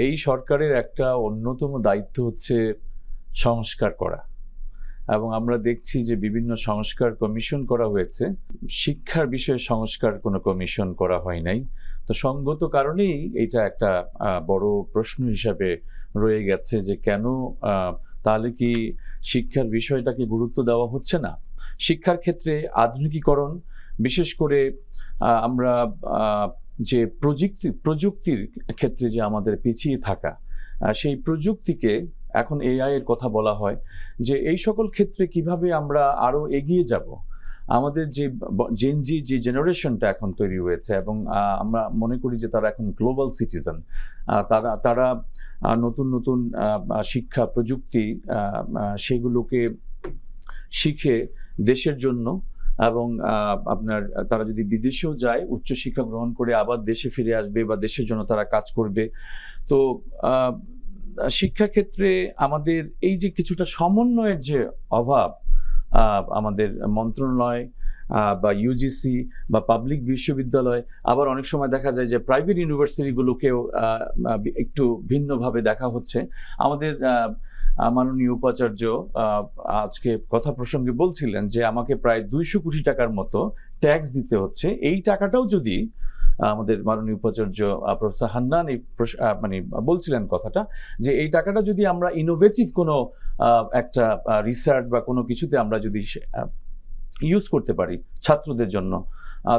এই সরকারের একটা অন্যতম দায়িত্ব হচ্ছে সংস্কার করা, এবং আমরা দেখছি যে বিভিন্ন সংস্কার কমিশন করা হয়েছে। শিক্ষার বিষয়ে সংস্কার কোনো কমিশন করা হয় নাই। তো সঙ্গত কারণেই এটা একটা বড় প্রশ্ন হিসাবে রয়ে গেছে যে কেন তাহলে কি শিক্ষার বিষয়টাকে গুরুত্ব দেওয়া হচ্ছে না। শিক্ষার ক্ষেত্রে আধুনিকীকরণ, বিশেষ করে আমরা যে প্রযুক্তির ক্ষেত্রে যে আমাদের পিছিয়ে থাকা, সেই প্রযুক্তিকে এখন এআই এর কথা বলা হয়, যে এই সকল ক্ষেত্রে কিভাবে আমরা আরো এগিয়ে যাব। আমাদের যে জেনজি যে জেনারেশনটা এখন তৈরি হয়েছে, এবং আমরা মনে করি যে তারা এখন গ্লোবাল সিটিজেন, তারা নতুন নতুন শিক্ষা প্রযুক্তি সেগুলোকে শিখে দেশের জন্য, এবং আপনার তারা যদি বিদেশেও যায় উচ্চশিক্ষা গ্রহণ করে আবার দেশে ফিরে আসবে বা দেশের জন্য তারা কাজ করবে। তো শিক্ষাক্ষেত্রে আমাদের এই যে কিছুটা সমন্বয়ের যে অভাব, আমাদের মন্ত্রণালয় বা ইউজিসি বা পাবলিক বিশ্ববিদ্যালয়, আবার অনেক সময় দেখা যায় যে প্রাইভেট ইউনিভার্সিটিগুলোকেও একটু ভিন্নভাবে দেখা হচ্ছে। আমাদের মাননীয় উপাচার্য আজকে কথা প্রসঙ্গে বলছিলেন যে আমাকে প্রায় 200 কোটি টাকার মতো ট্যাক্স দিতে হচ্ছে। এই টাকাটাও যদি আমাদের মাননীয় উপাচার্য প্রফেসর হান্নান মানে বলছিলেন কথাটা, যে এই টাকাটা যদি আমরা ইনোভেটিভ কোনো একটা রিসার্চ বা কোনো কিছুতে আমরা যদি ইউজ করতে পারি ছাত্রদের জন্য,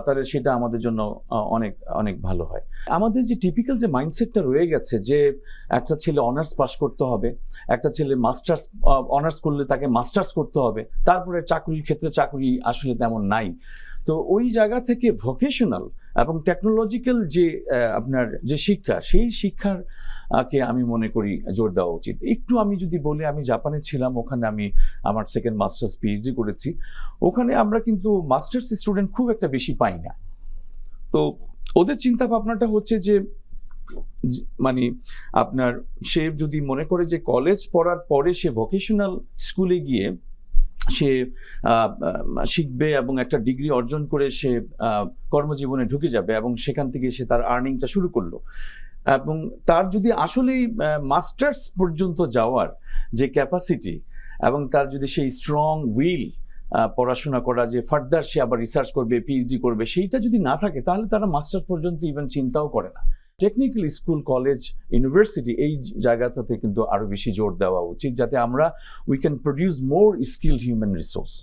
তাহলে সেটা আমাদের জন্য অনেক অনেক ভালো হয়। আমাদের যে টিপিক্যাল যে মাইন্ডসেটটা রয়ে গেছে যে একটা ছেলে অনার্স পাস করতে হবে, একটা ছেলে মাস্টার্স অনার্স করলে তাকে মাস্টার্স করতে হবে, তারপরে চাকরির ক্ষেত্রে চাকরি আসলে তেমন নাই। তো ওই জায়গা থেকে ভোকেশনাল এবং টেকনোলজিক্যাল যে আপনার যে শিক্ষা, সেই শিক্ষার কে আমি মনে করি জোর দেওয়া উচিত। একটু আমি যদি বলি, আমি জাপানে ছিলাম, ওখানে আমি আমার সেকেন্ড মাস্টার্স পিএইচডি করেছি। ওখানে আমরা কিন্তু মাস্টার্স স্টুডেন্ট খুব একটা বেশি পাই না। তো ওদের চিন্তা ভাবনাটা হচ্ছে যে মানে আপনার সে যদি মনে করে যে কলেজ পড়ার পরে সে ভোকেশনাল স্কুলে গিয়ে সে শিখবে এবং একটা ডিগ্রি অর্জন করে সে কর্মজীবনে ঢুকে যাবে, এবং সেখান থেকে সে তার আর্নিংটা শুরু করলো, এবং তার যদি আসলেই মাস্টার্স পর্যন্ত যাওয়ার যে ক্যাপাসিটি, এবং তার যদি সেই স্ট্রং উইল পড়াশোনা করা, যে ফার্দার সে আবার রিসার্চ করবে, পিএইচডি করবে, সেইটা যদি না থাকে, তাহলে তারা মাস্টার পর্যন্ত ইভেন চিন্তাও করে না। টেকনিক্যাল স্কুল, কলেজ, ইউনিভার্সিটি এই জায়গাটাতে কিন্তু আরো বেশি জোর দেওয়া উচিত, যাতে আমরা we can produce more skilled human resource.